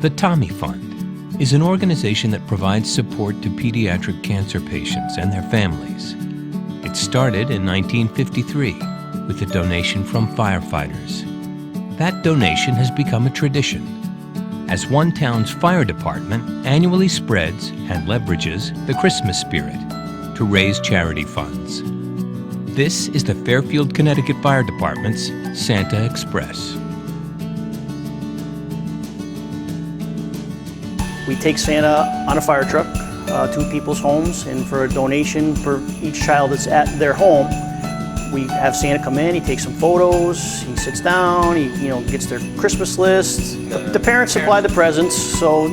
The Tommy Fund is an organization that provides support to pediatric cancer patients and their families. It started in 1953 with a donation from firefighters. That donation has become a tradition, as one town's fire department annually spreads and leverages the Christmas spirit to raise charity funds. This is the Fairfield, Connecticut Fire Department's Santa Express. We take Santa on a fire truck to people's homes, and for a donation for each child that's at their home, we have Santa come in, he takes some photos, he sits down, he gets their Christmas list. The parents supply the presents, so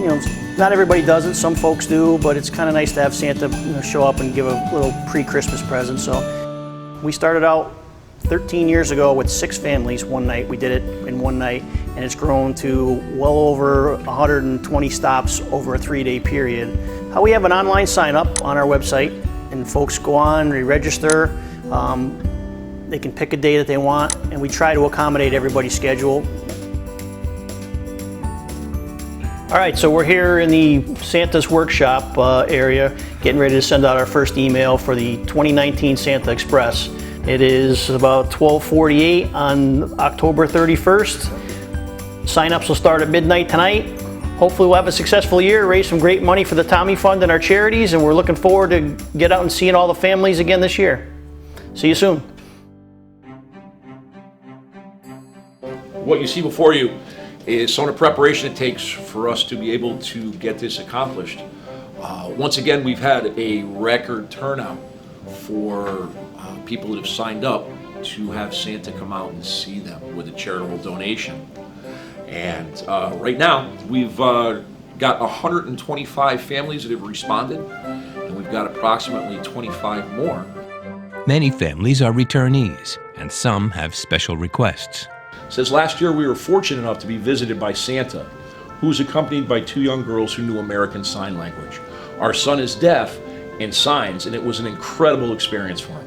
not everybody does it, some folks do, but it's kind of nice to have Santa show up and give a little pre-Christmas present. So we started out 13 years ago with 6 families one night. We did it in one night, and it's grown to well over 120 stops over a 3-day period. We have an online sign up on our website, and folks go on, re-register. They can pick a day that they want, and we try to accommodate everybody's schedule. All right, so we're here in the Santa's Workshop area, getting ready to send out our first email for the 2019 Santa Express. It is about 12:48 on October 31st. Sign-ups will start at midnight tonight. Hopefully we'll have a successful year, raise some great money for the Tommy Fund and our charities, and we're looking forward to get out and seeing all the families again this year. See you soon. What you see before you is some of the preparation it takes for us to be able to get this accomplished. Once again, we've had a record turnout for people that have signed up to have Santa come out and see them with a charitable donation. And right now, we've got 125 families that have responded, and we've got approximately 25 more. Many families are returnees, and some have special requests. Says last year we were fortunate enough to be visited by Santa, who was accompanied by 2 young girls who knew American Sign Language. Our son is deaf and signs, and it was an incredible experience for him.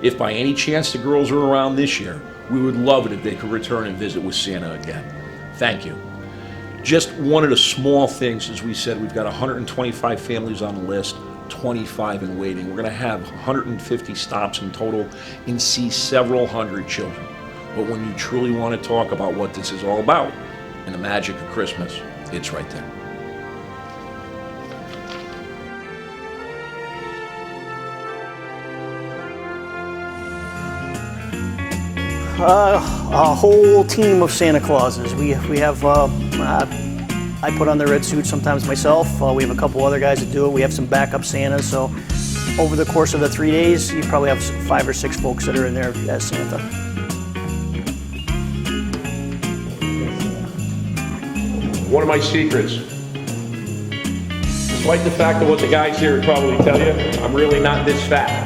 If by any chance the girls are around this year, we would love it if they could return and visit with Santa again. Thank you. Just one of the small things, as we said, we've got 125 families on the list, 25 in waiting. We're going to have 150 stops in total and see several hundred children. But when you truly want to talk about what this is all about and the magic of Christmas, it's right there. A whole team of Santa Clauses. We have, I put on the red suit sometimes myself. We have a couple other guys that do it. We have some backup Santas. So over the course of the 3 days, you probably have 5 or 6 folks that are in there as Santa. One of my secrets, despite the fact of what the guys here would probably tell you, I'm really not this fat.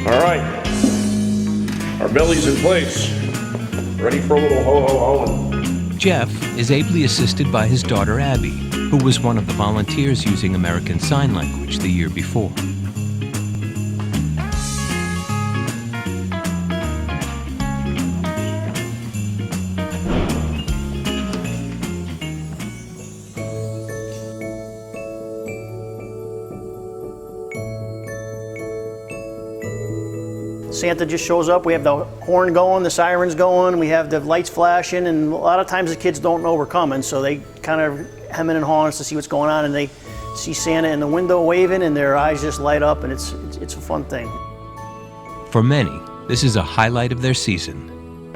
All right, our belly's in place, ready for a little ho-ho-ho. Jeff is ably assisted by his daughter Abby, who was one of the volunteers using American Sign Language the year before. Santa just shows up, we have the horn going, the sirens going, we have the lights flashing, and a lot of times the kids don't know we're coming, so they kind of hemming and hawing to see what's going on, and they see Santa in the window waving, and their eyes just light up, and it's a fun thing. For many, this is a highlight of their season.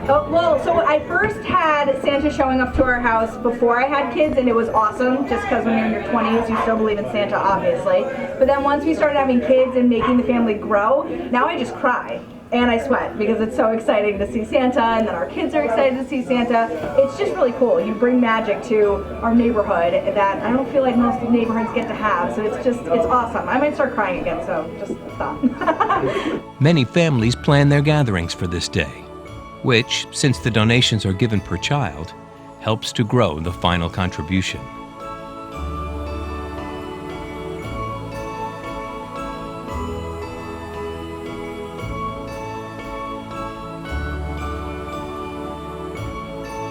Well, so I first had Santa showing up to our house before I had kids, and it was awesome, just because when you're in your 20s, you still believe in Santa, obviously. But then once we started having kids and making the family grow, now I just cry. And I sweat because it's so exciting to see Santa, and then our kids are excited to see Santa. It's just really cool. You bring magic to our neighborhood that I don't feel like most neighborhoods get to have. So it's awesome. I might start crying again, so just stop. Many families plan their gatherings for this day, which, since the donations are given per child, helps to grow the final contribution.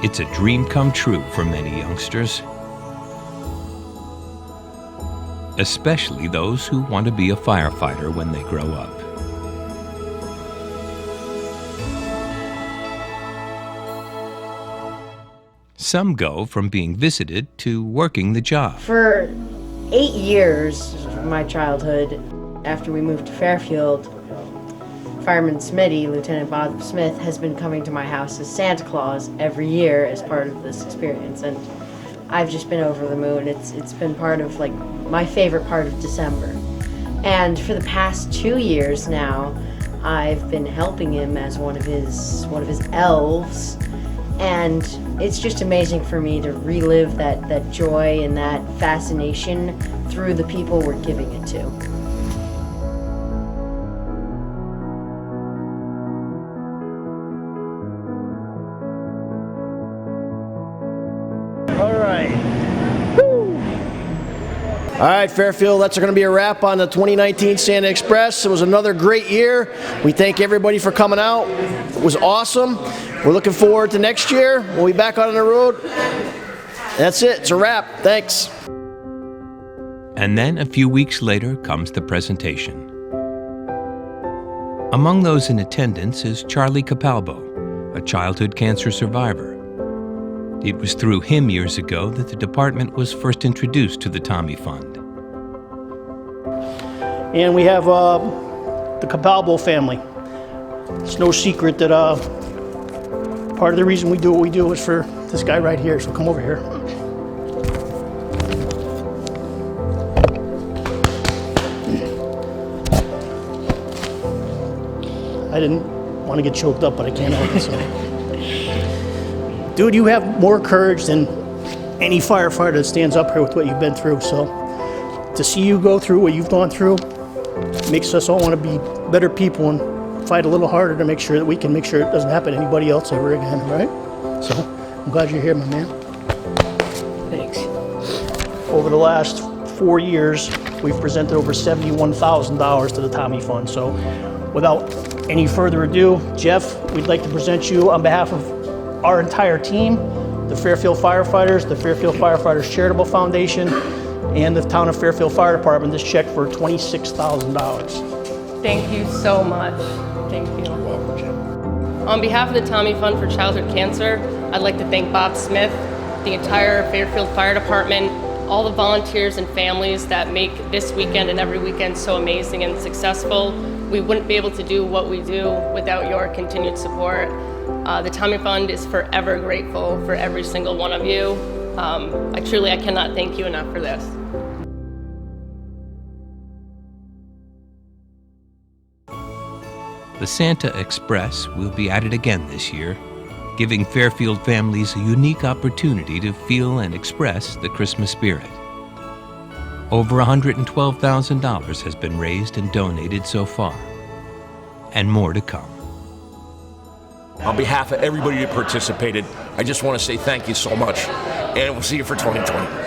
It's a dream come true for many youngsters, especially those who want to be a firefighter when they grow up. Some go from being visited to working the job. For 8 years of my childhood, after we moved to Fairfield, Fireman Smitty, Lieutenant Bob Smith, has been coming to my house as Santa Claus every year as part of this experience, and I've just been over the moon. It's been part of, like, my favorite part of December. And for the past 2 years now, I've been helping him as one of his elves, and it's just amazing for me to relive that joy and that fascination through the people we're giving it to. All right, Fairfield, that's going to be a wrap on the 2019 Santa Express. It was another great year. We thank everybody for coming out. It was awesome. We're looking forward to next year. We'll be back on the road. That's it. It's a wrap. Thanks. And then a few weeks later comes the presentation. Among those in attendance is Charlie Capalbo, a childhood cancer survivor. It was through him years ago that the department was first introduced to the Tommy Fund. And we have the Capalbo family. It's no secret that part of the reason we do what we do is for this guy right here, so come over here. I didn't want to get choked up, but I can't help it, so. Dude, you have more courage than any firefighter that stands up here with what you've been through. So to see you go through what you've gone through makes us all want to be better people and fight a little harder to make sure that we can make sure it doesn't happen to anybody else ever again, right? So I'm glad you're here, my man. Thanks. Over the last 4 years, we've presented over $71,000 to the Tommy Fund. So without any further ado, Jeff, we'd like to present you on behalf of our entire team, the Fairfield Firefighters, the Fairfield Firefighters Charitable Foundation, and the Town of Fairfield Fire Department, this check for $26,000. Thank you so much. Thank you. On behalf of the Tommy Fund for Childhood Cancer, I'd like to thank Bob Smith, the entire Fairfield Fire Department, all the volunteers and families that make this weekend and every weekend so amazing and successful. We wouldn't be able to do what we do without your continued support. The Tommy Fund is forever grateful for every single one of you. I cannot thank you enough for this. The Santa Express will be at it again this year, giving Fairfield families a unique opportunity to feel and express the Christmas spirit. Over $112,000 has been raised and donated so far, and more to come. On behalf of everybody that participated, I just want to say thank you so much, and we'll see you for 2020.